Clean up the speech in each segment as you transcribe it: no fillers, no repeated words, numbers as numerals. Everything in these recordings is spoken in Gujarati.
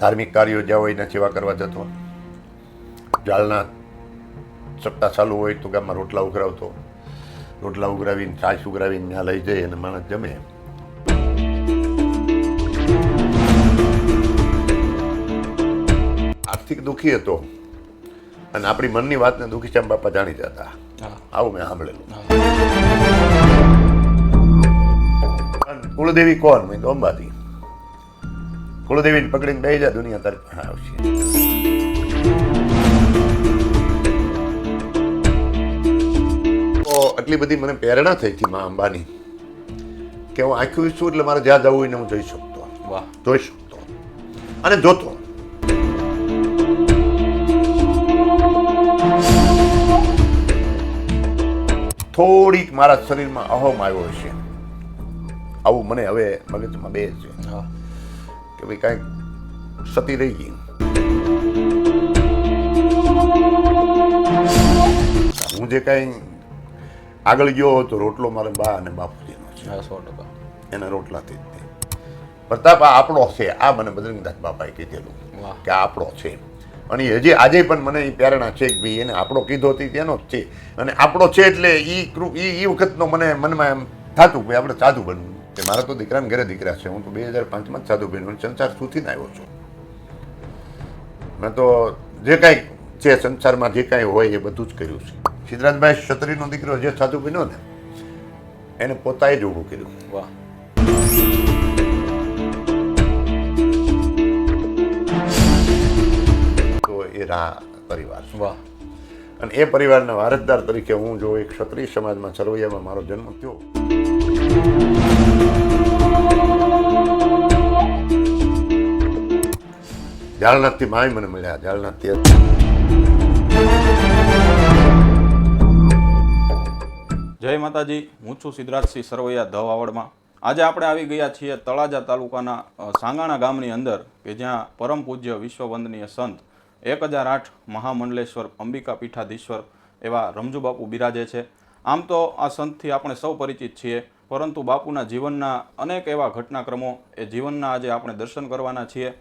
ધાર્મિક કાર્યો જ્યાં હોય એને સેવા કરવા જતો. જાળના સપ્તાહ ચાલુ હોય તો ગામમાં રોટલા ઉઘરાવતો. રોટલા ઉઘરાવીને છાશ ઉઘરાવીને ત્યાં લઈ જાય અને માણસ જમે. આર્થિક દુઃખી હતો અને આપણી મનની વાતને દુઃખીચામ બાપા જાણી જતા. આવું મેં સાંભળેલું. કુળદેવી કોણ? મેં તો અંબાજી. કુળદેવીને પકડીને બે જા, દુનિયા તારી પાસે આવશે. તો આટલી બધી મને પ્રેરણા થઈ હતી મા અંબાની કે હું આંખ્યું ઈચ્છું એટલે મારે જ્યાં જવું હોય ને હું જોઈ શકતો. વાહ. જોઈ શકતો અને જોતો. થોડીક મારા શરીરમાં અહમ આવ્યો હશે, આવું મને હવે મગજમાં બે છે કે ભાઈ કાંઈક સતી રહી ગઈ. હું જે કાંઈ આગળ ગયો તો રોટલો મારા બા અને બાપુજીનો છે. 100%. એના રોટલાથી જ તે પ્રતાપ આ આપણો છે. આ મને બજરંગદાસ બાપાએ કીધેલું કે આ આપણો છે. અને હજી આજે પણ મને એ પ્રેરણા છે કે ભાઈ એને આપણો કીધો હતી તેનો જ છે. અને આપણો છે એટલે એ વખતનો મને મનમાં એમ થતું કે આપણે સાધુ બનવું. કે મારા તો દીકરાને ઘરે દીકરા છે. હું તો 2005માં જ સાધુ બન્યો. સંસાર સુધીને આવ્યો છું. મેં તો જે કાંઈ છે સંસારમાં જે કાંઈ હોય એ બધું જ કર્યું છે. સિદ્ધરાજભાઈ ક્ષત્રિયનો દીકરો જે સાધુ બન્યો ને એને પોતાએ જ ઊભું કર્યું. વાહ. તો એ પરિવાર છે. વાહ. અને એ પરિવારના વારસદાર તરીકે હું જો એક ક્ષત્રિય સમાજમાં સરવૈયામાં મારો જન્મ થયો. જાળનાથથી માય મને મળ્યા. જાળનાથથી જય માતાજી. હું છું સિદ્ધરાજસિંહ સરવૈયા ધવાવડમાં. આજે આપણે આવી ગયા છીએ તળાજા તાલુકાના સાંગાણા ગામની અંદર કે જ્યાં પરમ પૂજ્ય વિશ્વવંદનીય સંત 1008 મહામંડલેશ્વર અંબિકા પીઠાધીશ્વર એવા રમજુ બાપુ બિરાજે છે. આમ તો આ સંતથી આપણે સૌ પરિચિત છીએ, પરંતુ બાપુના જીવનના અનેક એવા ઘટનાક્રમો એ જીવનના આજે આપણે દર્શન કરવાના છીએ.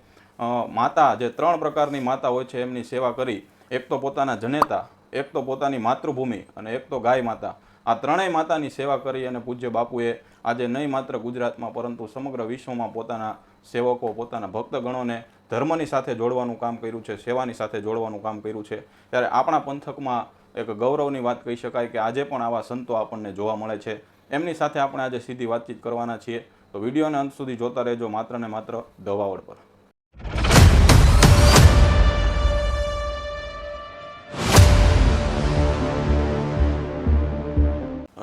માતા જે 3 પ્રકારની માતા હોય છે એમની સેવા કરી, એક તો પોતાના જનેતા, એક તો પોતાની માતૃભૂમિ અને એક તો ગાય માતા. આ ત્રણેય માતાની સેવા કરી અને પૂજ્ય બાપુએ આજે નહીં માત્ર ગુજરાતમાં પરંતુ સમગ્ર વિશ્વમાં પોતાના સેવકો, પોતાના ભક્તગણોને ધર્મની સાથે જોડવાનું કામ કર્યું છે, સેવાની સાથે જોડવાનું કામ કર્યું છે. ત્યારે આપણા પંથકમાં એક ગૌરવની વાત કહી શકાય કે આજે પણ આવા સંતો આપણને જોવા મળે છે. એમની સાથે આપણે આજે સીધી વાતચીત કરવાના છીએ. તો વિડીયોને અંત સુધી જોતા રહેજો, માત્ર ને માત્ર ધવાવડ પર.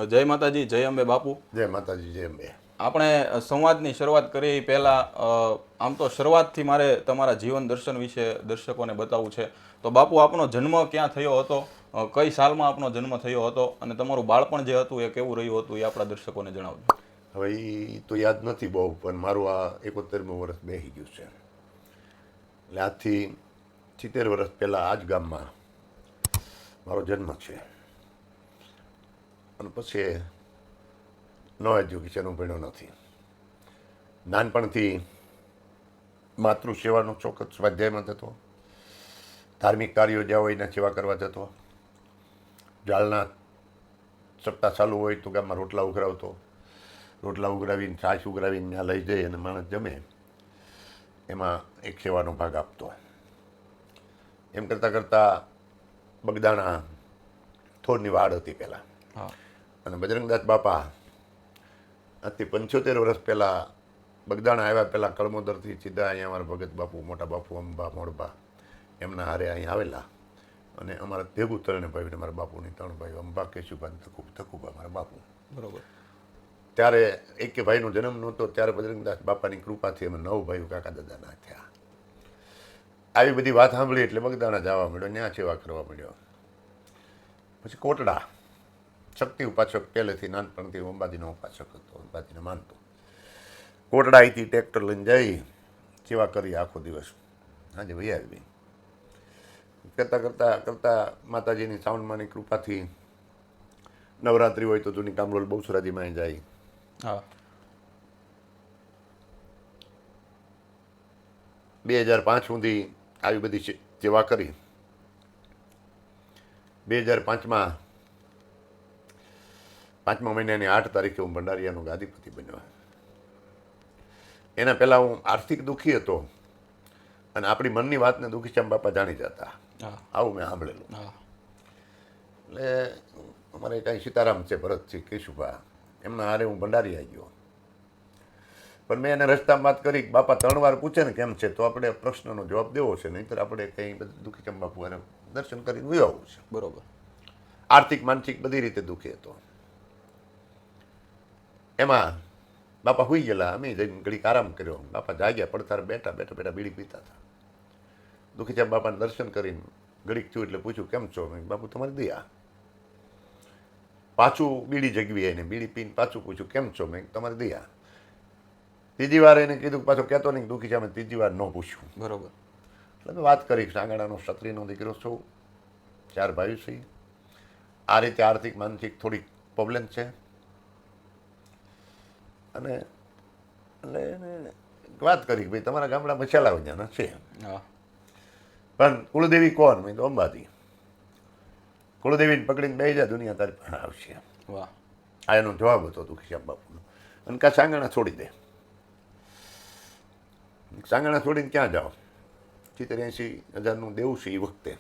જય માતાજી, જય અંબે બાપુ. જય માતાજી, જય અંબે. આપણે સંવાદની શરૂઆત કરીએ પહેલાં આમ તો શરૂઆતથી મારે તમારા જીવન દર્શન વિશે દર્શકોને બતાવવું છે. તો બાપુ, આપનો જન્મ ક્યાં થયો હતો, કઈ સાલમાં આપનો જન્મ થયો હતો અને તમારું બાળપણ જે હતું એ કેવું રહ્યું હતું એ આપણા દર્શકોને જણાવજો. હવે એ તો યાદ નથી બહુ, પણ મારું આ 71મું વર્ષ બેસી ગયું છે. એટલે આજથી 70 વર્ષ પહેલાં આ જ ગામમાં મારો જન્મ છે. અને પછી નો એજ્યુકેશન હું ભણ્યો નથી. નાનપણથી માતૃસેવાનો ચોક્કસ સ્વાધ્યાયમાં થતો. ધાર્મિક કાર્યો જ્યાં હોય એને સેવા કરવા જતો. જાળના સપ્તાહ ચાલુ હોય તો ગામમાં રોટલા ઉઘરાવતો. રોટલા ઉઘરાવીને છાશ ઉઘરાવીને ત્યાં લઈ જાય અને માણસ જમે. એમાં એક સેવાનો ભાગ આપતો. એમ કરતાં કરતાં બગદાણા થોડની વાડ હતી પહેલાં. અને બજરંગદાસ બાપા આજથી 75 વર્ષ પહેલાં બગદાણા આવ્યા પહેલાં કળમોદરથી સીધા અહીંયા અમારા ભગત બાપુ, મોટા બાપુ અંબા મોડબા એમના હારે અહીં આવેલા. અને અમારા ભેગું 3 ભાઈ, અમારા બાપુની 3 ભાઈઓ, અંબા, કેશુભાઈ, તકુબા મારા બાપુ. બરોબર. ત્યારે એક ભાઈનો જન્મ નહોતો ત્યારે બજરંગદાસ બાપાની કૃપાથી અમે 9 ભાઈઓ કાકા દાદાના થયા. આવી બધી વાત સાંભળી એટલે બગદાણા જવા મળ્યો, ત્યાં સેવા કરવા મળ્યો. પછી કોટડા શક્તિ ઉપાસક, પહેલેથી નાનપણથી અંબાજીનો ઉપાસક હતો, અંબાજીને માનતો. કોટડા અહીંથી ટ્રેક્ટર લઈને જઈ સેવા કરી આખો દિવસ. સાંજે વહી આવી. કરતાં માતાજીની શ્રાવણમાની કૃપાથી નવરાત્રિ હોય તો જૂની કામરોલ બહુસરાજીમાં જાય. 2005 સુધી આવી બધી સેવા કરી. 2005માં 5મા મહિનાની 8 તારીખે હું ભંડારીયાનો ગાદીપતિ બન્યો. એના પહેલાં હું આર્થિક દુઃખી હતો અને આપણી મનની વાતને દુઃખીચામ બાપા જાણી જતા. આવું મેં સાંભળેલું. એટલે અમારે કાંઈ સીતારામ છે, ભરતસિંહ, કેશુભા, એમના હારે હું ભંડારીયા ગયો. પણ મેં એને રસ્તામાં વાત કરી કે બાપા 3 વાર પૂછે ને કેમ છે તો આપણે પ્રશ્નનો જવાબ દેવો છે, નહીંતર આપણે કંઈ બધું દુઃખીચામ બાપુ હારે દર્શન કરીને વહી આવવું છે. બરોબર. આર્થિક માનસિક બધી રીતે દુઃખી હતો. એમાં બાપા સુઈ ગયેલા, અમે જઈને ઘડીક આરામ કર્યો. બાપા જાગ્યા, પડતાર બેઠા બીડી પીતા હતા. દુઃખીચામ બાપાને દર્શન કરીને ઘડીક થયું એટલે પૂછ્યું કેમ છો? મેં બાપુ તમારી દયા. પાછું બીડી જગવી એને, બીડી પીને પાછું પૂછ્યું કેમ છો? મેં તમારી દયા. ત્રીજી વાર એને કીધું પાછો કહેતો નહીં દુઃખીચામે, ત્રીજી વાર ન પૂછ્યું. બરોબર. એટલે મેં વાત કરી સાંગાણાનો ક્ષત્રિયનો દીકરો છું, 4 ભાઈઓ છે, આ રીતે આર્થિક માનસિક થોડીક પ્રોબ્લેમ છે. અને એટલે એને વાત કરી કે ભાઈ તમારા ગામડા મસાલા વજાના છે, પણ કુળદેવી કોણ? મેં તો અંબાજી. કુળદેવીને પકડીને બે જા, દુનિયા તારી પાસે આવશે. વાહ. આ એનો જવાબ હતો દુઃખીચામ બાપુનો. અને કાં સાંગાણા છોડી દે. સાંગાણા છોડીને ક્યાં જાઓ? 70-80 હજારનું દેવું છે એ વખતે.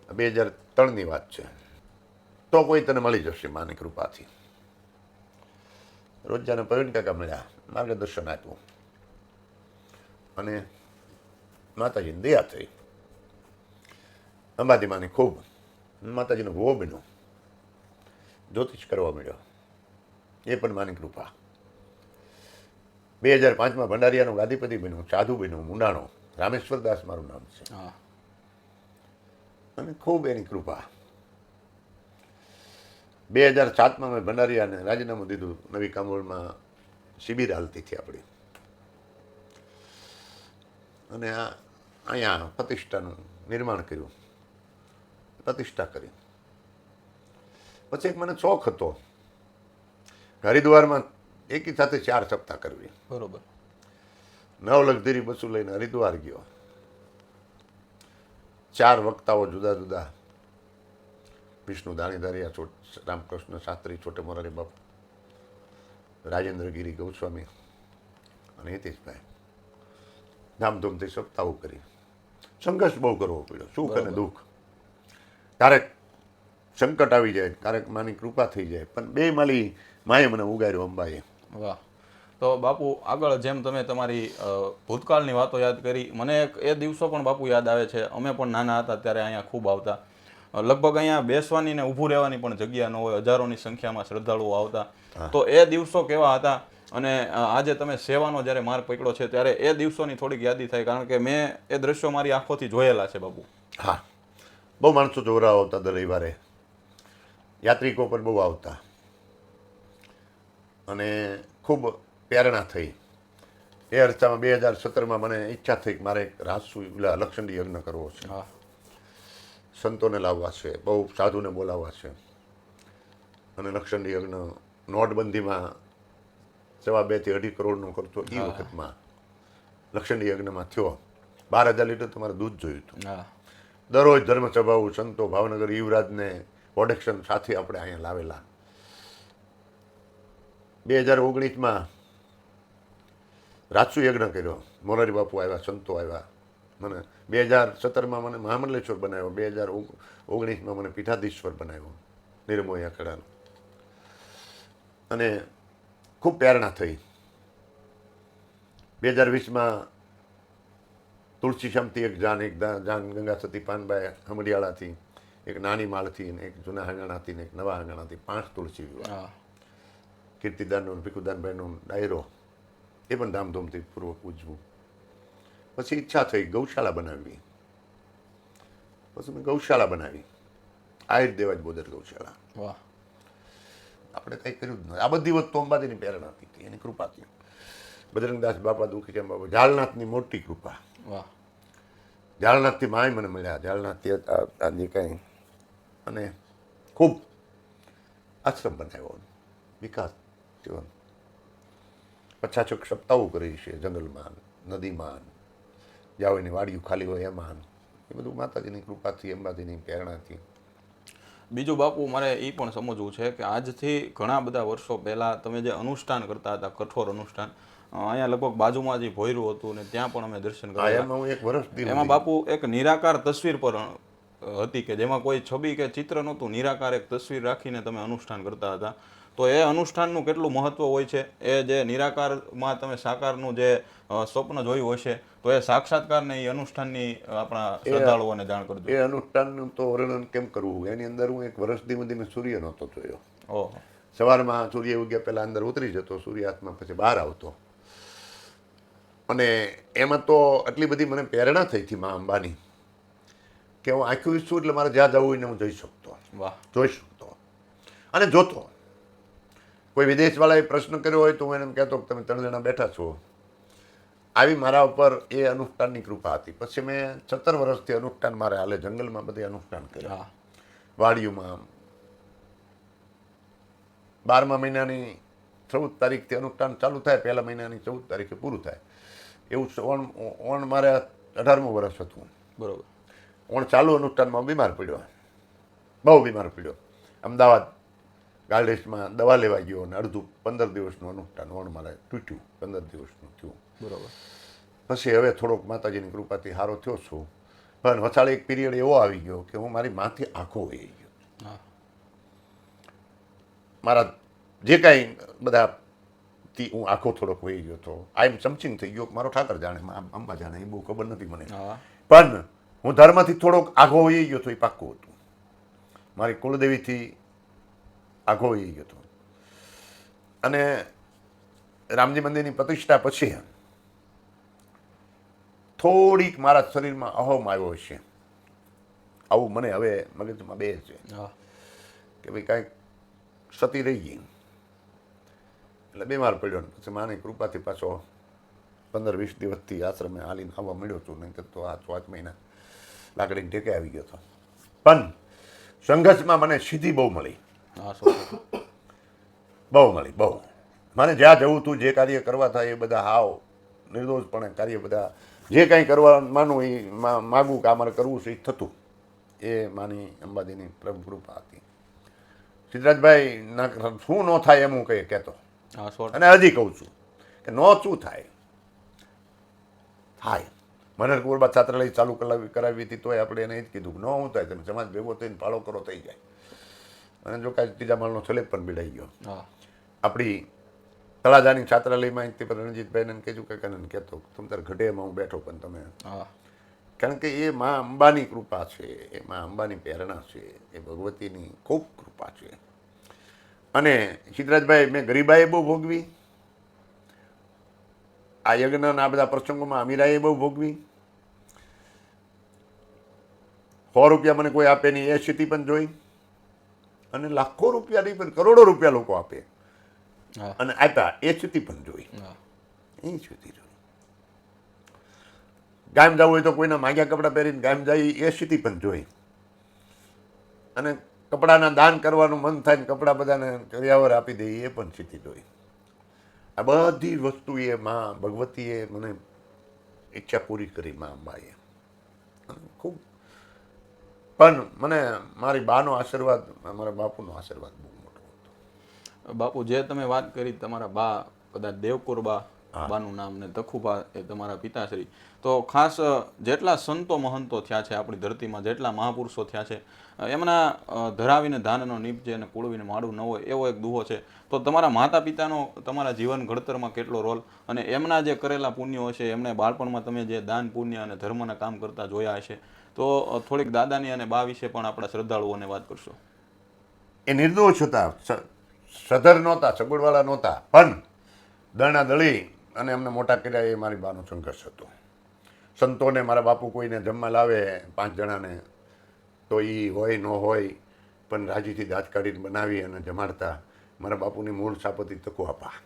2003ની વાત છે. તો કોઈ તને મળી જશે માની કૃપાથી. રોજાને પ્રવીણ કાકા મળ્યા, માર્ગદર્શન આપ્યું અને માતાજીની દયા થઈ. અંબાજી માની ખૂબ માતાજીનો ભૂવો બન્યો, જ્યોતિષ કરવા મળ્યો, એ પણ માની કૃપા. 2005માં ભંડારીયાનો ગાદીપતિ બન્યો, સાધુ બન્યો, મુંડાણો. રામેશ્વર દાસ મારું નામ છે. અને ખૂબ એની કૃપા. 2007માં મેં ભંડારીયાને રાજીનામું દીધું. નવી કામોલમાં શિબિર હાલતી હતી આપણી, અને અહીંયા પ્રતિષ્ઠાનું નિર્માણ કર્યું, પ્રતિષ્ઠા કરી. પછી એક મને શોખ હતો હરિદ્વારમાં એકી સાથે 4 સપ્તાહ કરવી. બરોબર. 9 લક્ઝરી બસો લઈને હરિદ્વાર ગયો. 4 વક્તાઓ જુદા જુદા, વિષ્ણુ દાણીધારિયા, રામકૃષ્ણ શાસ્ત્રી, છોટે મોરારી બાપુ, રાજેન્દ્રગીરી ગૌસ્વામી અને હિતેશભાઈ, ધામધૂમથી સપ્તાહો કરી. સંઘર્ષ બહુ કરવો પડ્યો, સુખ અને દુઃખ. ક્યારેક સંકટ આવી જાય, ક્યારેક માની કૃપા થઈ જાય, પણ બે માલી માએ મને ઉગાર્યો, અંબાએ. વાહ. તો બાપુ આગળ જેમ તમે તમારી ભૂતકાળની વાતો યાદ કરી, મને એ દિવસો પણ બાપુ યાદ આવે છે. અમે પણ નાના હતા ત્યારે અહીંયા ખૂબ આવતા. લગભગ અહીંયા બેસવાની ને ઊભું રહેવાની પણ જગ્યા ન હોય, હજારોની સંખ્યામાં શ્રદ્ધાળુઓ આવતા. તો એ દિવસો કેવા હતા? અને આજે તમે સેવાનો જ્યારે માર્ગ પકડ્યો છે ત્યારે એ દિવસોની થોડીક યાદી થાય, કારણ કે મેં એ દ્રશ્યો મારી આંખોથી જોયેલા છે બાપુ. હા, બહુ માણસો જોરા આવતા દર રવિવારે, યાત્રિકો પણ બહુ આવતા અને ખૂબ પ્રેરણા થઈ. એ અરસામાં 2017માં મને ઈચ્છા થઈ કે મારે એક રાજસુ લક્ષંડી યજ્ઞ કરવો છે. સંતોને લાવવા છે, બહુ સાધુને બોલાવવા છે. અને લક્ષંડી યજ્ઞ નોટબંધીમાં 2.5 થી 2.5 કરોડનો ખર્ચો એ વખતમાં લક્ષંડી યજ્ઞમાં થયો. 12,000 લીટર તમારે દૂધ જોયું હતું. દરરોજ ધર્મસભાઓ, સંતો, ભાવનગર યુવરાજને પ્રોડક્શન સાથે આપણે અહીંયા લાવેલા. 2019માં રાજસુ યજ્ઞ કર્યો, મોરારી બાપુ આવ્યા, સંતો આવ્યા. મને 2017માં મને મહામંડલેશ્વર બનાવ્યો, 2019માં મને પીઠાધીશ્વર બનાવ્યો, નિર્મોહી અખાડાનો. અને ખૂબ પ્રેરણા થઈ. 2020માં તુલસી શામથી એક જાન ગંગા સતી પાનબાઈ હમડિયાળાથી, એક નાની માળથી, ને એક જૂના હાંગાણાથી, ને એક નવા હાંગાણાથી 5 તુલસી વિવાહ. કીર્તિદાનનો ભીખુદાનભાઈનો ડાયરો, એ પણ ધામધૂમથી પૂર્વક ઉજવું. પછી ઈચ્છા થઈ ગૌશાળા બનાવવી. પછી મેં ગૌશાળા બનાવી, આયુર દેવાજ બોદર ગૌશાળા. વાહ. આપણે કંઈ કર્યું જ નથી. આ બધી વસ્તુ અંબાજીની પ્રેરણાથી હતી, એની કૃપાથી. બજરંગદાસ બાપા, દુઃખીચામ બાપા, ઝાલનાથની મોટી કૃપા. વાહ. ઝાલનાથથી માય મને મળ્યા, ઝાલનાથથી આજે કંઈ. અને ખૂબ આશ્રમ બનાવ્યો, વિકાસ થયો. 50 સપ્તાહો કરી છે, જંગલમાં, નદીમાં, જ્યાં એની વાડીઓ ખાલી હોય એમાં એ બધું માતાજીની કૃપાથી અંબાજીની પ્રેરણાથી. બીજું બાપુ મારે એ પણ સમજવું છે કે આજથી ઘણા બધા વર્ષો પહેલાં તમે જે અનુષ્ઠાન કરતા હતા, કઠોર અનુષ્ઠાન, અહીંયા લગભગ બાજુમાં જે ભોયરું હતું ને ત્યાં પણ અમે દર્શન હા, કર્યા. એમાં હું એક વર્ષ દી એમાં બાપુ એક નિરાકાર તસવીર પર હતી કે જેમાં કોઈ છબી કે ચિત્ર નહોતું, નિરાકાર એક તસવીર રાખીને તમે અનુષ્ઠાન કરતા હતા. તો એ અનુષ્ઠાનનું કેટલું મહત્વ હોય છે, એ જે નિરાકારમાં તમે સાકારનું જે સ્વપ્ન જોયું હશે, તો એ સાક્ષાત્કારને એ અનુષ્ઠાનની આપણા શ્રદ્ધાળુઓને જાણ કરજો. એ અનુષ્ઠાનનું તો વર્ણન કેમ કરવું, એની અંદર હું એક વર્ષ દી મેં સૂર્ય નહોતો જોયો. ઓહો. સવારમાં સૂર્ય ઉગ્યા પહેલાં અંદર ઉતરી જતો, સૂર્યાસ્તમાં પછી બહાર આવતો. અને એમાં તો આટલી બધી મને પ્રેરણા થઈ હતી મા અંબાની કે હું આંખું ઈચ્છું એટલે મારે જ્યાં જવું હોય ને હું જઈ શકતો, વાહ. જોઈ શકતો અને જોતો. કોઈ વિદેશવાળાએ પ્રશ્ન કર્યો હોય તો હું એને એમ કહેતો કે તમે 3 જણા બેઠા છો. આવી મારા ઉપર એ અનુષ્ઠાનની કૃપા હતી. પછી મેં 17 વર્ષથી અનુષ્ઠાન મારે હાલે, જંગલમાં બધે અનુષ્ઠાન કર્યા, વાડીઓમાં. 12મા મહિનાની 14 તારીખથી અનુષ્ઠાન ચાલુ થાય, પહેલા મહિનાની 14 તારીખે પૂરું થાય. એવું ઓણ મારે 18મું વર્ષ હતું. બરોબર. ઓણ ચાલુ અનુષ્ઠાનમાં બીમાર પડ્યો, બહુ બીમાર પડ્યો. અમદાવાદ ગાર્ડેસમાં દવા લેવા ગયો અને અડધું 15 દિવસનું અનુષ્ઠાન ઓણ મારે તૂટ્યું, 15 દિવસનું થયું. બરોબર. પછી હવે થોડોક માતાજીની કૃપાથી સારો થયો છું. પણ વચાળે એક પીરિયડ એવો આવી ગયો કે હું મારી માથી આંખો વહી ગયો. મારા જે કાંઈ બધાથી હું આંખો થોડોક વહી ગયો હતો. આઈ એમ સમથિંગ થઈ ગયો, મારો ઠાકર જાણે, અંબા જાણે, એ બહુ ખબર નથી મને. પણ હું ધર્મથી થોડોક આઘો વહી ગયો હતો, એ પાક્કું હતું. મારી કુળદેવીથી આઘો વહી ગયો હતો. અને રામજી મંદિરની પ્રતિષ્ઠા પછી થોડીક મારા શરીરમાં અહમ આવ્યો છે. આવું મને હવે મગજમાં બે છે કે ભાઈ કાંઈક સતી રહી ગઈ. એટલે બીમાર પડ્યો ને પછી માની કૃપાથી પાછો 15-20 દિવસથી આશ્રમે હાલીને આવવા મળ્યો છું. નહીં તો આ 5 મહિના લાકડીને ટેકે આવી ગયો હતો. પણ સંઘર્ષમાં મને સિદ્ધિ બહુ મળી, બહુ મળી, બહુ. મને જ્યાં જવું હતું, જે કાર્ય કરવા થાય એ બધા હાવ નિર્દોષપણે કાર્ય, બધા જે કાંઈ કરવા માનું એ માગું કે આ મારે કરવું છે એ થતું. એ માની અંબાજીની પરમ કૃપા હતી. સિદ્ધરાજભાઈ ના શું ન થાય એમ હું કંઈ કહેતો, અને હજી કહું છું કે નો શું થાય થાય. મને કુરબા છાત્રાલય ચાલુ કરાવી હતી તોય આપણે એને એ જ કીધું કે ન શું થાય, તમે સમાજ ભેગો થઈને ફાળો કરો થઈ જાય. અને જો કાંઈ 3જા માળનો છેલ્લે પણ બીડાઈ ગયો. આપણી તળાજાની છાત્રાલયમાં તે પર રણજીતભાઈને કહેજો કાકાને કહેતો તમે તારે ઘટેમાં હું બેઠો, પણ તમે, કારણ કે એ મા અંબાની કૃપા છે, એ મા અંબાની પ્રેરણા છે, એ ભગવતીની ખૂબ કૃપા છે. અને સિદ્ધરાજભાઈ, મેં ગરીબાએ બહુ ભોગવી, આ યજ્ઞના આ બધા પ્રસંગોમાં અમીરાએ બહુ ભોગવી. 100 રૂપિયા મને કોઈ આપે નહીં એ સ્થિતિ પણ જોઈ, અને લાખો રૂપિયા નહીં પણ કરોડો રૂપિયા લોકો આપે અને આપ્યા એ સ્થિતિ પણ જોઈ, એ સ્થિતિ જોઈ. ગામ જવું હોય તો કોઈના માગ્યા કપડાં પહેરીને ગામ જાય એ સ્થિતિ પણ જોઈ. અને કપડાના દાન કરવાનું મન થાય ને કપડાં બધાને કર્યાવર આપી દે એ પણ સ્થિતિ જોઈ. આ બધી વસ્તુ એ મા ભગવતીએ મને ઈચ્છા પૂરી કરી, મા અંબાએ ખૂબ. પણ મને મારી બાનો આશીર્વાદ, મારા બાપુનો આશીર્વાદ બહુ મોટો હતો. બાપુ, જે તમે વાત કરી તમારા બા, કદાચ દેવકુરબા બાનું નામ, ને તખુબા એ તમારા પિતાશ્રી, તો ખાસ જેટલા સંતો મહંતો થયા છે આપણી ધરતીમાં, જેટલા મહાપુરુષો થયા છે, એમના ધરાવીને ધાનનો નીપજે અને કુળવીને માળું ન હોય એવો એક દુહો છે. તો તમારા માતા પિતાનો તમારા જીવન ઘડતરમાં કેટલો રોલ, અને એમના જે કરેલા પુણ્યો હશે, એમને બાળપણમાં તમે જે દાન પુણ્ય અને ધર્મના કામ કરતા જોયા હશે, તો થોડીક દાદાની અને બા વિશે પણ આપણા શ્રદ્ધાળુઓને વાત કરશો. એ નિર્દોષ હતા, સધર નહોતા, સગવડવાળા નહોતા, પણ દળના દળી અને એમને મોટા કર્યા એ મારી બાનો સંઘર્ષ હતો. સંતોને મારા બાપુ કોઈને જમવા લાવે 5 જણાને તો એ હોય ન હોય પણ રાજીથી દાંત કાઢીને બનાવી અને જમાડતા. મારા બાપુની મૂળ સાપતી તકુઆપા,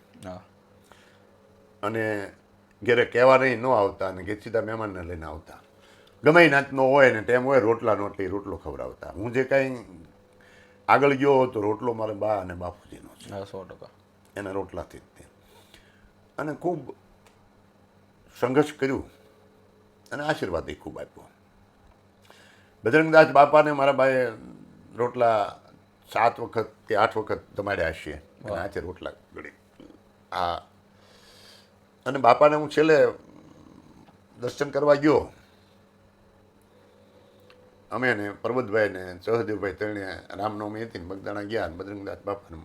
અને ઘેરે કહેવા નહીં ન આવતા, અને ઘેર સીધા મહેમાનને લઈને આવતા. ગમે નાચનો હોય ને ટેમ હોય, રોટલા નોટલી રોટલો ખવડાવતા. હું જે કાંઈ આગળ ગયો તો રોટલો મારા બા અને બાપુજીનો છે, 100%. એના રોટલાથી જ તે. અને ખૂબ સંઘર્ષ કર્યું અને આશીર્વાદ એ ખૂબ આપ્યો. બજરંગદાસ બાપાને મારા ભાઈએ રોટલા 7 વખત કે 8 વખત જમાડ્યા હશે અને આજે રોટલા ગળી આ. અને બાપાને હું છેલ્લે દર્શન કરવા ગયો, અમે ને પરબતભાઈ ને સહદેવભાઈ ત્રણે રામનવમી હતી ને બગદાણા ગયા અને બજરંગદાસ બાપાનું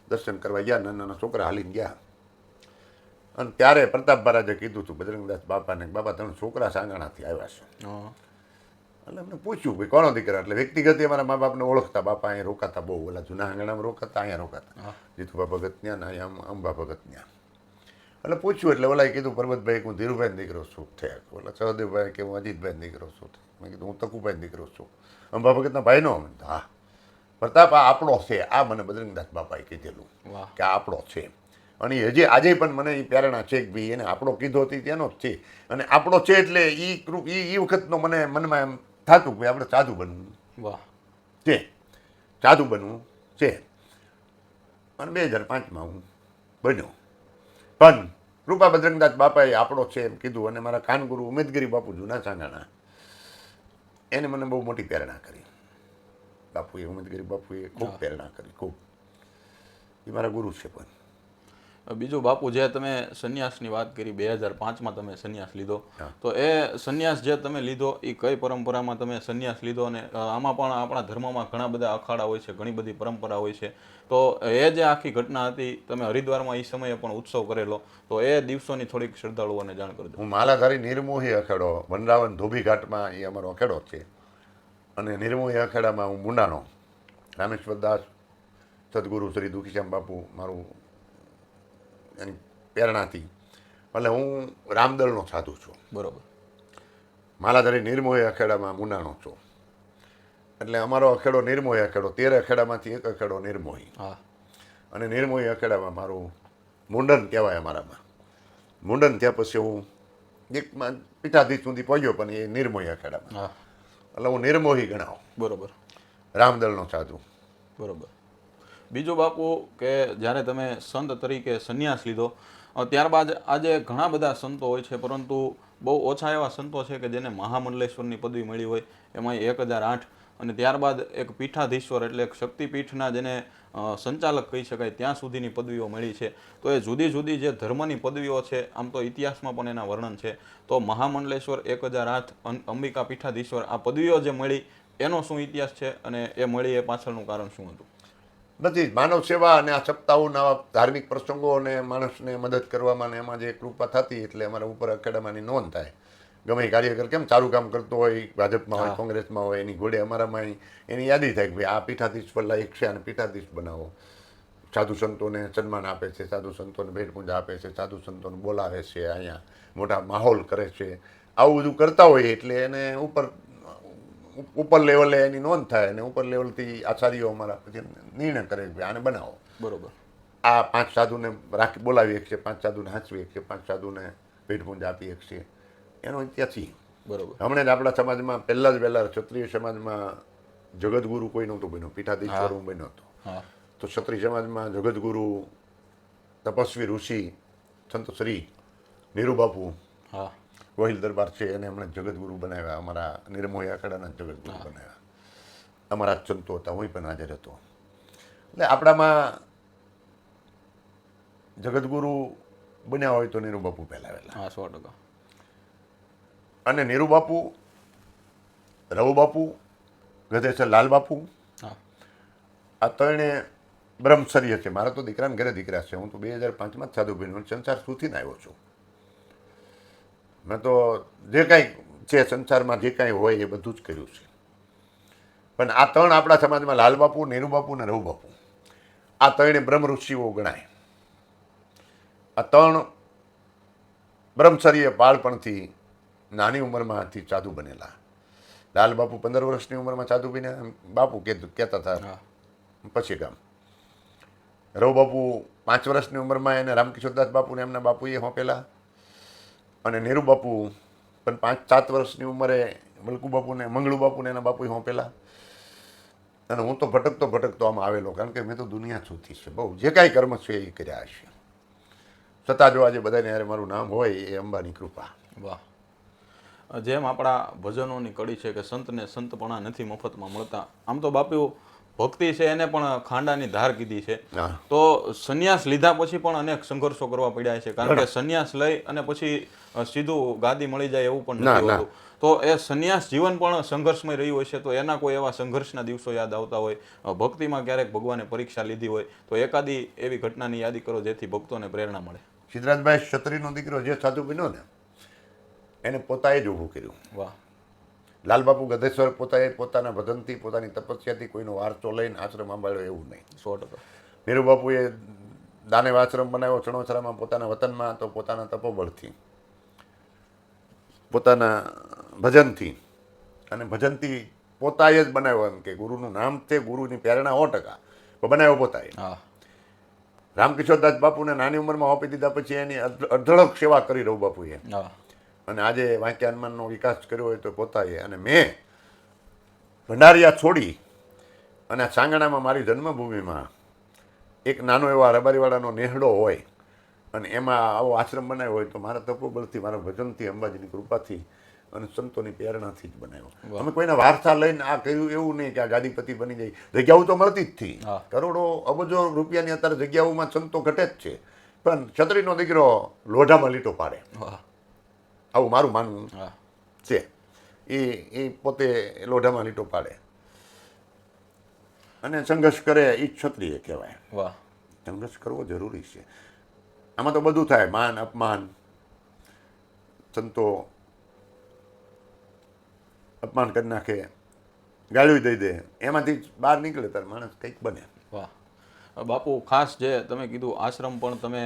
દર્શન કરવા ગયા. નાના નાના છોકરા હાલીને ગયા અને ત્યારે પ્રતાપ મહારાજે કીધું હતું બજરંગદાસ બાપાને, બાપા તમે છોકરા સાંગાણાથી આવ્યા છો. એટલે અમને પૂછ્યું ભાઈ કોનો દીકરા, એટલે વ્યક્તિગત અમારા મા બાપને ઓળખતા. બાપા અહીંયા રોકાતા બહુ, ઓલા જૂના આંગણામાં રોકાતા, અહીંયા રોકાતા, જીતુભા ભગત ત્યાં ને અહીંયા અંબા ભગત ત્યાં. એટલે પૂછ્યું એટલે ઓલાએ કીધું પરબતભાઈ હું ધીરુભાઈ દીકરો છું થયા, ઓલા સહદેવભાઈ કે હું અજીતભાઈ દીકરો છું. મેં કીધું હું તકુભાઈ દીકરો છું. અંબા ભગતના ભાઈનો. હા પ્રતાપ આ આપણો છે, આ મને બજરંગદાસ બાપાએ કીધેલું કે આ આપણો છે. અને હજી આજે પણ મને એ પ્રેરણા છે કે ભાઈ એને આપણો કીધો હતી તેનો જ છે. અને આપણો છે એટલે એ વખતનો મને મનમાં એમ થતું કે આપણે સાધુ બનવું છે, સાધુ બનવું છે. અને 2005માં હું બન્યો. પણ કૃપા બજરંગદાસ બાપાએ આપણો છે એમ કીધું. અને મારા કાનગુરુ ઉમેદગીરી બાપુ જૂના સાંગાણા, એને મને બહુ મોટી પ્રેરણા કરી. બાપુએ ઉમેદગીરી બાપુએ ખૂબ પ્રેરણા કરી, ખૂબ. એ મારા ગુરુ છે. પણ બીજું બાપુ, જે તમે સંન્યાસની વાત કરી, 2005માં તમે સંન્યાસ લીધો, તો એ સંન્યાસ જે તમે લીધો એ કઈ પરંપરામાં તમે સંન્યાસ લીધો? અને આમાં પણ આપણા ધર્મમાં ઘણા બધા અખાડા હોય છે, ઘણી બધી પરંપરા હોય છે. તો એ જે આખી ઘટના હતી, તમે હરિદ્વારમાં એ સમયે પણ ઉત્સવ કરેલો, તો એ દિવસોની થોડીક શ્રદ્ધાળુઓને જાણ કરજો. હું માલાધારી નિર્મોહી અખાડો વનરાવન ધોબી ઘાટમાં, એ અમારો અખાડો છે. અને નિર્મોહી અખાડામાં હું મુંડાનો રામેશ્વર દાસ સદગુરુ શ્રી દુખીશ્યામ બાપુ મારું એની પ્રેરણાથી, એટલે હું રામદલનો સાધુ છું. બરોબર. માલાધારી નિર્મોહી અખાડામાં મુંડાનો છું. એટલે અમારો અખાડો નિર્મોહી અખાડો, 13 અખાડામાંથી એક અખાડો નિર્મોહી. અને નિર્મોહી અખાડામાં મારું મુંડન કહેવાય અમારામાં. મુંડન થયા પછી હું એકમાં પીઠાધીશ સુધી પહોંચ્યો, પણ એ નિર્મોહી અખાડામાં. એટલે હું નિર્મોહી ગણાવ. બરોબર. રામદલનો સાધુ. બરોબર. બીજું બાપુ, કે જ્યારે તમે સંત તરીકે સંન્યાસ લીધો, ત્યારબાદ આજે ઘણા બધા સંતો હોય છે, પરંતુ બહુ ઓછા એવા સંતો છે કે જેને મહામંડલેશ્વરની પદવી મળી હોય. એમાં 1008 અને ત્યારબાદ એક પીઠાધીશ્વર એટલે એક શક્તિપીઠના જેને સંચાલક કહી શકાય ત્યાં સુધીની પદવીઓ મળી છે. તો એ જુદી જુદી જે ધર્મની પદવીઓ છે, આમ તો ઇતિહાસમાં પણ એના વર્ણન છે. તો મહામંડલેશ્વર, 1008, અંબિકા પીઠાધીશ્વર, આ પદવીઓ જે મળી એનો શું ઇતિહાસ છે અને એ મળી એ પાછળનું કારણ શું હતું? બધી માનવ સેવા અને આ સપ્તાહોના ધાર્મિક પ્રસંગો અને માણસને મદદ કરવામાં ને એમાં જે કૃપા થતી, એટલે અમારા ઉપર અખાડામાંની નોંધ થાય. ગમે કાર્યકર કેમ સારું કામ કરતો હોય, ભાજપમાં હોય, કોંગ્રેસમાં હોય, એની ઘોડે અમારામાં એની યાદી થાય કે ભાઈ આ પીઠાધીશ લાયક છે અને પીઠાધીશ બનાવો. સાધુ સંતોને સન્માન આપે છે, સાધુ સંતોને ભેટ પૂજા આપે છે, સાધુ સંતોને બોલાવે છે, અહીંયા મોટા માહોલ કરે છે. આવું બધું કરતા હોય એટલે એને ઉપર લેવલે એની નોંધ થાય. અને ઉપર લેવલથી આચાર્યો અમારા પછી નિર્ણય કરે કે આને બનાવો. બરોબર. આ 5 સાધુને રાખી બોલાવી શકશે, 5 સાધુને હાંચવી શકશે, 5 સાધુને ભેટ પૂજા આપી શકશે. એનો ઇતિહાસ. બરોબર. હમણાં જ આપણા સમાજમાં પહેલાં ક્ષત્રિય સમાજમાં જગતગુરુ કોઈ નહોતું બન્યું, પીઠાધીશ્વર હું બન્યો હતો. તો ક્ષત્રિય સમાજમાં જગતગુરુ તપસ્વી ઋષિ સંત શ્રી નીરુબાપુ વહીલ દરબાર છે, એને હમણાં જગતગુરુ બનાવ્યા. અમારા નિર્મોહી અખાડાના જગતગુરુ બનાવ્યા. અમારા જ સંતો હતા, હું પણ હાજર હતો. એટલે આપણામાં જગતગુરુ બન્યા હોય તો નીરુબાપુ પહેલા વહેલા. 100%. અને નીરુબાપુ, રવુબાપુ, ગધેસર લાલબાપુ, આ ત્રણે બ્રહ્મચર્ય છે. મારા તો દીકરાને ઘરે દીકરા છે. હું તો 2005માં જ સાધુ બન્યો, સંસાર સુધીને આવ્યો છું. મેં તો જે કાંઈ છે સંસારમાં જે કાંઈ હોય એ બધું જ કર્યું છે. પણ આ ત્રણ આપણા સમાજમાં લાલબાપુ, નીરુબાપુ ને રવુબાપુ, આ ત્રણે બ્રહ્મ ઋષિઓ ગણાય. આ ત્રણ બ્રહ્મચર્ય બાળપણથી નાની ઉંમરમાંથી સાધુ બનેલા. લાલબાપુ 15 વર્ષની ઉંમરમાં સાધુ બન્યા, બાપુ કહેતા હતા પછી ગામ. રવુબાપુ 5 વર્ષની ઉંમરમાં એને રામકિશોરદાસ બાપુને એમના બાપુએ હોંપેલા. અને નીરુબાપુ પણ 5-7 વર્ષની ઉંમરે મલકુબાપુને, મંગળુબાપુને એના બાપુએ હોંપેલા. અને હું તો ભટકતો આમ આવેલો, કારણ કે મેં તો દુનિયા છૂટી છે બહુ. જે કાંઈ કર્મ છે એ કર્યા હશે. છતાં જો આજે બધાને યાર મારું નામ હોય એ અંબાની કૃપા. વાહ. જેમ આપણા ભજનોની કડી છે કે સંતને સંતપણા નથી મફતમાં મળતા, આમ તો બાપુ ભક્તિ છે એને પણ ખાંડાની ધાર કીધી છે. હા. તો સંન્યાસ લીધા પછી પણ અનેક સંઘર્ષો કરવા પડ્યા છે, કારણ કે સંન્યાસ લઈ અને પછી સીધું ગાદી મળી જાય એવું પણ ના, નથી ના. હોતું. તો એ સંન્યાસ જીવન પણ સંઘર્ષમય રહ્યું હોય છે. તો એના કોઈ એવા સંઘર્ષના દિવસો યાદ આવતા હોય, ભક્તિમાં ક્યારેક ભગવાને પરીક્ષા લીધી હોય, તો એકાદી એવી ઘટનાની યાદી કરો જેથી ભક્તોને પ્રેરણા મળે. સિદ્ધરાજભાઈ ક્ષત્રિયનો દીકરો જે સાધુ બન્યો ને એને પોતાએ જ ઊભું કર્યું. વાહ. લાલબાપુ ગધેશ્વર પોતાએ પોતાના ભજનથી, પોતાની તપસ્યાથી કોઈનો વારસો લઈને આશ્રમ સંભાળ્યો એવું નહીં. 100%. નીરુબાપુએ દાનેવ આશ્રમ બનાવ્યો ચણોસરામાં પોતાના વતનમાં, તો પોતાના તપોબળથી, પોતાના ભજનથી, અને ભજનથી પોતાએ જ બનાવ્યો. એમ કે ગુરુનું નામ છે, ગુરુની પ્રેરણા 100%, પણ બનાવ્યો પોતાએ. હા. રામકિશોરદાસ બાપુને નાની ઉંમરમાં આપી દીધા પછી એની અઢળક સેવા કરી રહું બાપુએ. હા. અને આજે વાંક્ય હનુમાનનો વિકાસ કર્યો હોય તો પોતાએ. અને મેં ભંડારિયા છોડી અને સાંગણામાં મારી જન્મભૂમિમાં એક નાનો એવો રબારીવાળાનો નેહડો હોય અને એમાં આવો આશ્રમ બનાવ્યો હોય તો મારા તપોબળથી, મારા ભજનથી, અંબાજીની કૃપાથી અને સંતોની પ્રેરણાથી જ બનાવ્યો. અમે કોઈના વારસા લઈને આ કર્યું એવું નહીં કે આ ગાદીપતિ બની જાય. જગ્યાઓ તો મળતી જ થી, કરોડો અબજો રૂપિયાની અત્યારે જગ્યાઓમાં સંતો ઘટે જ છે, પણ ક્ષત્રિયનો દીકરો લોઢામાં લીટો પાડે, આવું મારું માનવું છે. એ પોતે લોઢામાં લીટો પાડે અને સંઘર્ષ કરે, એ ક્ષત્રિય કહેવાય. વાહ. સંઘર્ષ કરવો જરૂરી છે. આમાં તો બધું થાય, માન અપમાન, સંતો અપમાન કરી નાખે, ગાળ્યું દઈ દે, એમાંથી બહાર નીકળે ત્યારે માણસ કંઈક બને. વાહ. બાપુ ખાસ જે તમે કીધું આશ્રમ પણ તમે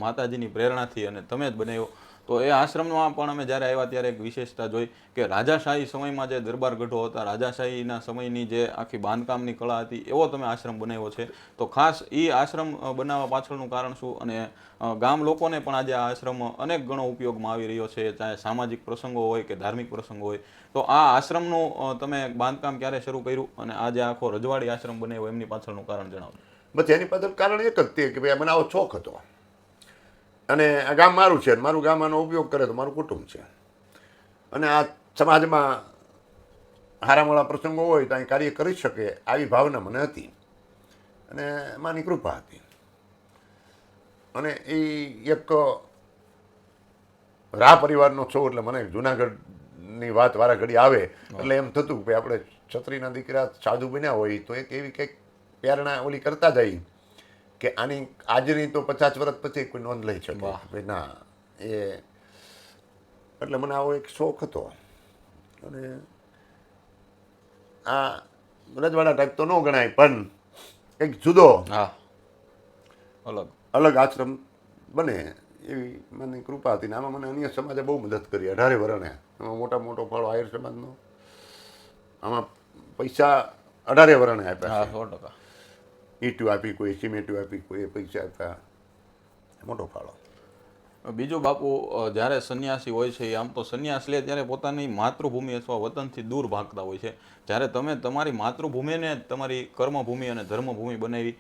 માતાજીની પ્રેરણાથી અને તમે જ બનાવ્યો, તો એ આશ્રમમાં પણ અમે જ્યારે આવ્યા ત્યારે એક વિશેષતા જોઈ કે રાજાશાહી સમયમાં જે દરબાર ગઢો હતા, રાજાશાહીના સમયની જે આખી બાંધકામની કળા હતી, એવો તમે આશ્રમ બનાવ્યો છે. તો ખાસ એ આશ્રમ બનાવવા પાછળનું કારણ શું? અને ગામ લોકોને પણ આજે આ આશ્રમ અનેક ગણો ઉપયોગમાં આવી રહ્યો છે, ચાહે સામાજિક પ્રસંગો હોય કે ધાર્મિક પ્રસંગો હોય. તો આ આશ્રમનું તમે બાંધકામ ક્યારે શરૂ કર્યું અને આજે આખો રજવાડી આશ્રમ બનાવ્યો, એમની પાછળનું કારણ જણાવો. બસ એની પાછળ કારણ એક જ તે કે ભાઈ મને આવો શોખ હતો અને આ ગામ મારું છે, મારું ગામ આનો ઉપયોગ કરે તો મારું કુટુંબ છે, અને આ સમાજમાં હારામોળા પ્રસંગો હોય તો અહીં કાર્ય કરી શકે આવી ભાવના મને હતી અને માની કૃપા હતી. અને એ એક રા પરિવારનો છો એટલે મને જુનાગઢની વાત વારા ઘડી આવે એટલે એમ થતું કે આપણે ક્ષત્રિયના દીકરા સાધુ બન્યા હોય તો એક એવી કંઈક પ્રેરણા ઓલી કરતા જાય કે આની આજની તો 50 વર્ષ પછી કોઈ નોંધ લઈ શકે ભાઈ ના એ. એટલે મને આવો એક શોખ હતો અને આ રજવાડા ટાઈપ તો ન ગણાય પણ કંઈક જુદો અલગ આશ્રમ બને એવી મને કૃપા હતી. ને આમાં મને અન્ય સમાજે બહુ મદદ કરી. 18 વર્ષે એમાં મોટો ફાળો આહિર સમાજનો, આમાં પૈસા 18 વર્ષે આપ્યા. 100%. ઈંટું આપી, કોઈ સિમેન્ટું આપી, કોઈ પૈસા આપ્યા, મોટો ફાળો. બીજું બાપુ, જ્યારે સંન્યાસી હોય છે આમ તો સંન્યાસ લે ત્યારે પોતાની માતૃભૂમિ અથવા વતનથી દૂર ભાગતા હોય છે. જ્યારે તમે તમારી માતૃભૂમિને તમારી કર્મભૂમિ અને ધર્મભૂમિ બનાવી,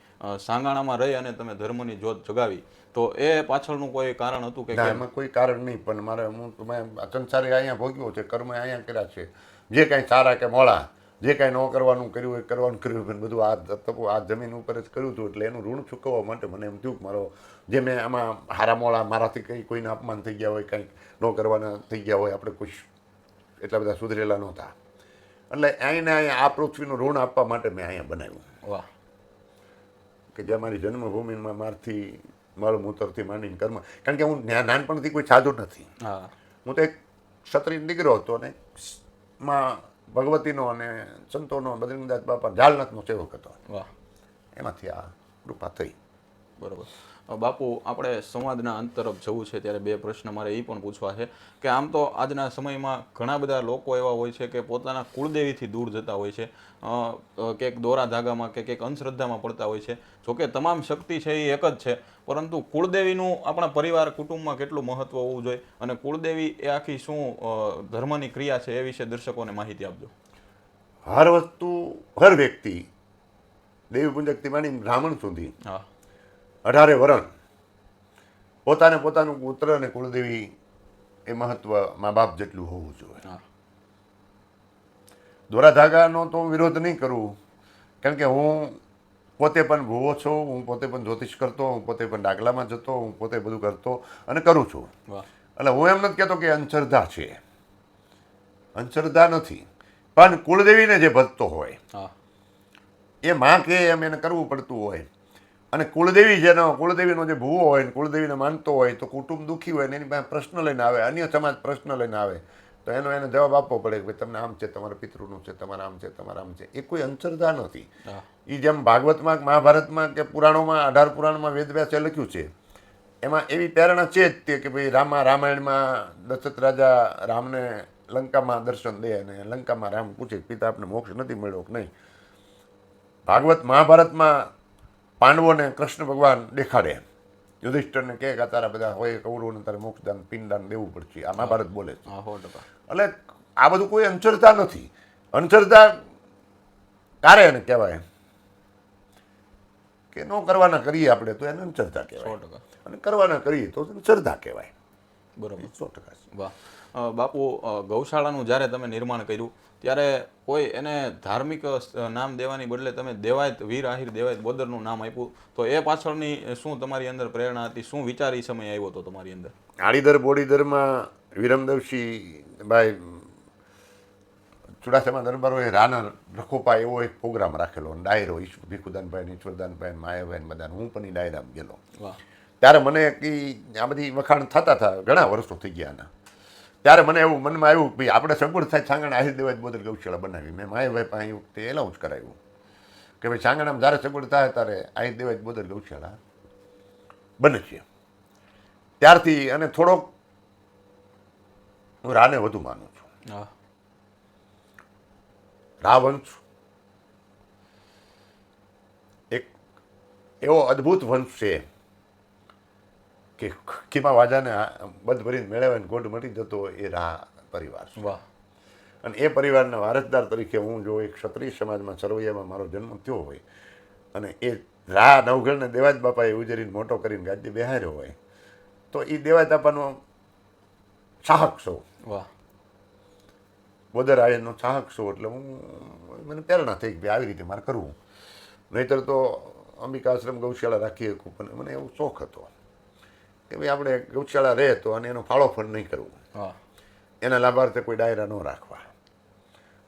સાંગાણામાં રહી અને તમે ધર્મની જ્યોત જગાવી, તો એ પાછળનું કોઈ કારણ હતું કે? એમાં કોઈ કારણ નહીં, પણ મારે હું સંસારે અહીંયા ભોગ્યો છે, કર્મ અહીંયા કર્યા છે, જે કાંઈ સારા કે મોડા, જે કાંઈ ન કરવાનું કર્યું હોય કરવાનું કર્યું, પણ બધું આ જમીન ઉપર જ કર્યું હતું. એટલે એનું ઋણ ચૂકવવા માટે મને એમ થયું કે મારો જે મેં આમાં હારા મોડા મારાથી કંઈ કોઈને અપમાન થઈ ગયા હોય, કંઈક ન કરવાના થઈ ગયા હોય, આપણે કોઈ એટલા બધા સુધરેલા નહોતા, એટલે અહીંયા આ પૃથ્વીનું ઋણ આપવા માટે મેં અહીંયા બનાવ્યું. વાહ. કે જે મારી જન્મભૂમિમાં મારથી મળમૂતરથી માંડીને કર્મ, કારણ કે હું નાનપણથી કોઈ સાધુ નથી. હું તો એક ક્ષત્રિય દીકરો હતો અને માં ભગવતીનો અને સંતોનો, બદ્રીનાથ બાપા ઝાલનાથનો સેવક હતો. એમાંથી આ કૃપા થઈ. બરોબર. બાપુ, આપણે સંવાદના અંત તરફ જવું છે ત્યારે બે પ્રશ્ન મારે એ પણ પૂછવા છે કે આમ તો આજના સમયમાં ઘણા બધા લોકો એવા હોય છે કે પોતાના કુળદેવીથી દૂર જતા હોય છે, ક્યાંક દોરા ધાગામાં કે ક્યાંક અંધશ્રદ્ધામાં પડતા હોય છે. જોકે તમામ શક્તિ છે એ એક જ છે, પરંતુ કુળદેવીનું આપણા પરિવાર કુટુંબમાં કેટલું મહત્વ હોવું જોઈએ અને કુળદેવી એ આખી શું ધર્મની ક્રિયા છે એ વિશે દર્શકોને માહિતી આપજો. હર વસ્તુ, હર વ્યક્તિ, દેવી પૂજકથી માંડી બ્રાહ્મણ સુધી 18 વર્ષ પોતાનું પુત્ર અને કુળદેવી એ મહત્વ મા બાપ જેટલું હોવું જોઈએ. હા દોરા ધાગાનો તો હું વિરોધ નહીં કરું, કારણ કે હું પોતે પણ ભૂવો છું, હું પોતે પણ જ્યોતિષ કરતો, હું પોતે પણ ડાકલામાં જતો, હું પોતે બધું કરતો અને કરું છું. વાહ એટલે હું એમ નથી કહેતો કે અંધશ્રદ્ધા છે, અંધશ્રદ્ધા નથી, પણ કુળદેવીને જે ભજતો હોય હા એ માં કે એમ એને કરવું પડતું હોય. અને કુળદેવી જેનો કુળદેવીનો જે ભૂવો હોય ને કુળદેવીને માનતો હોય તો કુટુંબ દુઃખી હોય ને એની પાસે પ્રશ્ન લઈને આવે, અન્ય સમાજ પ્રશ્ન લઈને આવે તો એને જવાબ આપવો પડે કે ભાઈ તમને આમ છે, તમારા પિતૃનું છે, તમારા આમ છે, તમારા આમ છે. એ કોઈ અંધશ્રદ્ધા નથી. હા એ જેમ ભાગવતમાં મહાભારતમાં કે પુરાણોમાં 18 પુરાણમાં વેદવ્યાસે લખ્યું છે એમાં એવી પ્રેરણા છે જ તે કે ભાઈ રામાયણમાં દશરથ રાજા રામને લંકામાં દર્શન દે અને લંકામાં રામ પૂછે પિતા આપને મોક્ષ નથી મળ્યો કે નહીં. ભાગવત મહાભારતમાં પાંડવોને કૃષ્ણ ભગવાન દેખાડે, યુધિષ્ઠિરને કહે કે તારા બધા હોય કૌરવોને તારે મોક્ષદાન પિંડદાન દેવું પડશે. આ મહાભારત બોલે છે. હા 100%. એટલે આ બધું કોઈ અંધશ્રદ્ધા નથી. અંધશ્રદ્ધા કારે એને કહેવાય કે ન કરવાના કરીએ આપણે તો એને અંધશ્રદ્ધા કહેવાય, 100%. અને કરવાના કરીએ તો શ્રદ્ધા કહેવાય. બરોબર 100%. વાહ બાપુ ગૌશાળાનું જ્યારે તમે નિર્માણ કર્યું ત્યારે કોઈ એને ધાર્મિક નામ દેવાની બદલે તમે દેવાયત વીર આહિર દેવાયત બોદરનું નામ આપ્યું, તો એ પાછળની શું તમારી અંદર પ્રેરણા હતી, શું વિચાર એ સમય આવ્યો હતો તમારી અંદર? આડીદર બોડીદરમાં વિરમદેવસિંહ ભાઈ ચુડાસમા દરબારોએ રાના રખોપા એવો એક પ્રોગ્રામ રાખેલો, ડાયરો ભીખુદાનભાઈ, ઈશ્વરદાનભાઈ, માયાભાઈ બધા, હું પણ એ ડાયરામાં ગયેલો. વાહ ત્યારે મને આ બધી વખાણ થતા હતા, ઘણા વર્ષો થઈ ગયા આના. ત્યારે મને એવું મનમાં આવ્યું ભાઈ આપણે સગવડ થાય છાંગણ આહિર દેવાય બોદર ગૌશાળા બનાવી. મેં માયાભાઈ પાસે એ વખતે એલાઉન્સ કરાવ્યું કે ભાઈ છાંગણામાં જ્યારે સગવડ થાય ત્યારે આહિર દેવાય બોદર ગૌશાળા બને છે. ત્યારથી અને થોડોક હું રાને વધુ માનું છું. હા રાવંશ એક એવો અદ્ભુત વંશ છે કે ખીમા વાજાને બંધ ભરીને મેળવે ગોઢ મટી જતો એ રા પરિવાર છે. વાહ અને એ પરિવારના વારસદાર તરીકે હું જો એક ક્ષત્રિય સમાજમાં સરવૈયામાં મારો જન્મ થયો હોય અને એ રા નવઘણને દેવાજ બાપાએ ઉજરીને મોટો કરીને ગાદી બેહાર્યો હોય તો એ દેવાજ બાપાનો ચાહક છું, વાહ બોદર આયનનો ચાહક છું. એટલે મને પ્રેરણા થઈ કે આવી રીતે મારે કરવું, નહીંતર તો અંબિકા આશ્રમ ગૌશાળા રાખી શકું. પણ મને એવો શોખ હતો કે ભાઈ આપણે ગૌશાળા રહે તો અને એનો ફાળો ફંડ નહીં કરવું, હા એના લાભાર્થે કોઈ ડાયરા ન રાખવા,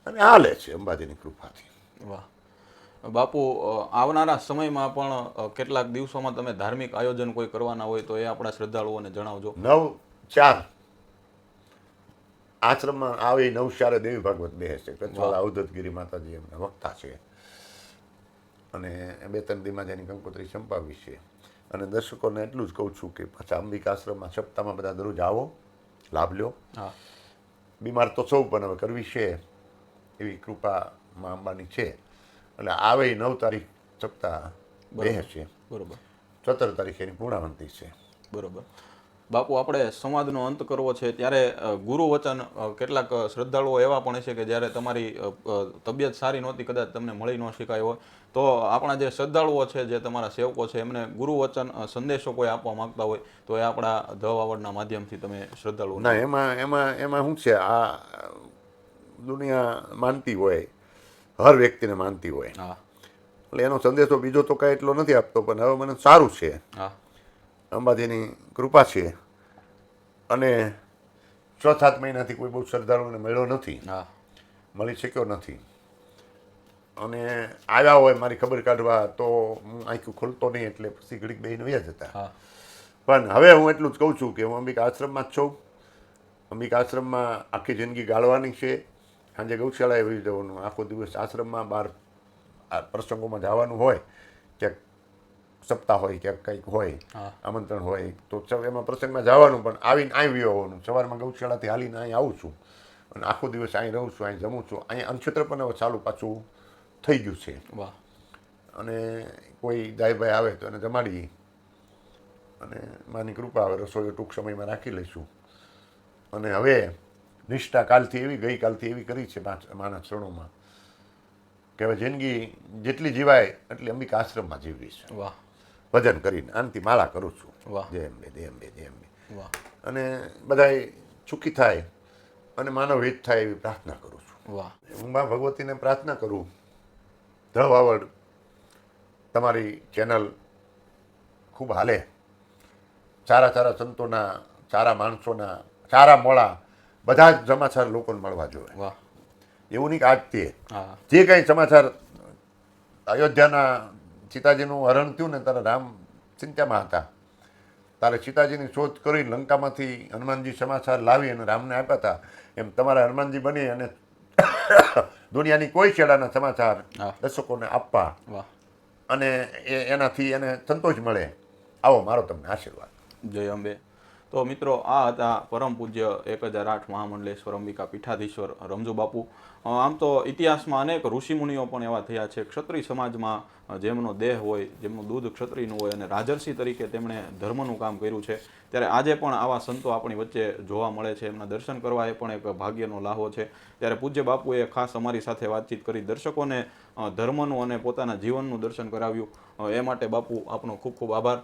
અને હાલે છે અંબાજીની કૃપાથી. વાહ બાપુ આવનારા સમયમાં પણ કેટલાક દિવસોમાં તમે ધાર્મિક આયોજન કોઈ કરવાના હોય તો એ આપણા શ્રદ્ધાળુઓને જણાવજો. 9/4 આશ્રમમાં આવે 9/4 દેવી ભાગવત બેસે છે. કચ્છવાળા અવધૂતગીરી માતાજી એમના વક્તા છે અને 2-3 દીમાં જેની કંકોત્રી સંપાવી છે. અને દર્શકોને એટલું જ કહું છું કે પાછા અંબિકા આશ્રમમાં સપ્તાહમાં બધા દરરોજ આવો, લાભ લ્યો. હા બીમાર તો સૌ પણ હવે કરવી છે એવી કૃપા માં અંબાની છે. એટલે આવે 9 તારીખ સપ્તાહ બેસે છે, બરોબર 17 તારીખે એની પૂર્ણાવંતી છે. બરોબર બાપુ આપણે સંવાદનો અંત કરવો છે ત્યારે ગુરુ વચન કેટલાક શ્રદ્ધાળુઓ એવા પણ છે કે જ્યારે તમારી તબિયત સારી નહોતી, કદાચ તમને મળી ન શકાય હોય, તો આપણા જે શ્રદ્ધાળુઓ છે, જે તમારા સેવકો છે, એમને ગુરુ વચન સંદેશો કોઈ આપવા માંગતા હોય તો એ આપણા ધ વાવડના માધ્યમથી તમે શ્રદ્ધાળુઓ. ના, એમાં શું છે, આ દુનિયા માનતી હોય, હર વ્યક્તિને માનતી હોય, હા એટલે એનો સંદેશો બીજો તો કાંઈ એટલો નથી આપતો. પણ હવે મને સારું છે, હા અંબાજીની કૃપા છે, અને 6-7 મહિનાથી કોઈ બહુ શ્રદ્ધાળુઓને મળ્યો નથી, હા મળી શક્યો નથી. અને આવ્યા હોય મારી ખબર કાઢવા તો હું આંખું ખોલતો નહીં, એટલે પછી ઘડીક બેહીને વયા જતા. હા પણ હવે હું એટલું જ કહું છું કે હું અંબિકા આશ્રમમાં જ છું. અંબિકા આશ્રમમાં આખી જિંદગી ગાળવાની છે. સાંજે ગૌશાળાએ વહી જવાનું, આખો દિવસ આશ્રમમાં બહાર આ પ્રસંગોમાં જવાનું હોય, ક્યાંક સપ્તાહ હોય, ક્યાંક કંઈક હોય, હા આમંત્રણ હોય તો એમાં પ્રસંગમાં જવાનું. પણ આવીને અહીં આવવાનું, સવારમાં ગૌશાળાથી હાલીને અહીં આવું છું અને આખો દિવસ અહીં રહું છું, અહીં જમું છું. અહીં અન્નક્ષેત્ર પણ હવે ચાલુ પાછું થઈ ગયું છે. વાહ અને કોઈ દાઈભાઈ આવે તો એને જમાડી અને માની કૃપા આવે રસોઈ ટૂંક સમયમાં રાખી લઈશું. અને હવે નિષ્ઠા કાલથી એવી ગઈકાલથી એવી કરી છે માના ચરણોમાં કે હવે જિંદગી જેટલી જીવાય એટલી અંબિકા આશ્રમમાં જીવવી છે. વાહ ભજન કરીને આનથી માળા કરું છું. વાહ જય અંબે, જય અંબે, જય અંબે. વાહ અને બધાય સુખી થાય અને માનવ હિત થાય એવી પ્રાર્થના કરું છું. વાહ. હું મા ભગવતીને પ્રાર્થના કરું, ધ વાવડ તમારી ચેનલ ખૂબ હાલે, સારા સારા સંતોના, સારા માણસોના, સારા મોળા બધા જ સમાચાર લોકોને મળવા જોઈએ. વાહ. એવું નહીં કે આજ તે હા. જે કંઈ સમાચાર અયોધ્યાના સીતાજીનું હરણ થયું ને ત્યારે રામ ચિંતામાં હતા, તારે સીતાજીની શોધ કરી લંકામાંથી હનુમાનજી સમાચાર લાવી અને રામને આપ્યા હતા, એમ તમારા હનુમાનજી બની અને દુનિયાની કોઈ છેડાના સમાચાર હા. દર્શકોને આપવા વાહ. અને એનાથી એને સંતોષ મળે, આવો મારો તમને આશીર્વાદ. જય અંબે. તો મિત્રો, આ હતા પરમ પૂજ્ય 1008 મહામંડલેશ્વર અંબિકા પીઠાધીશ્વર રમજુ બાપુ. આમ તો ઇતિહાસમાં અનેક ઋષિમુનિઓ પણ એવા થયા છે. ક્ષત્રિય સમાજમાં જેમનો દેહ હોય, જેમનું દૂધ ક્ષત્રિયનું હોય અને રાજર્ષિ તરીકે તેમણે ધર્મનું કામ કર્યું છે, ત્યારે આજે પણ આવા સંતો આપણી વચ્ચે જોવા મળે છે. એમના દર્શન કરવા એ પણ એક ભાગ્યનો લાહો છે. ત્યારે પૂજ્ય બાપુએ ખાસ અમારી સાથે વાતચીત કરી, દર્શકોને ધર્મનું અને પોતાના જીવનનું દર્શન કરાવ્યું. એ માટે બાપુ આપનો ખૂબ ખૂબ આભાર.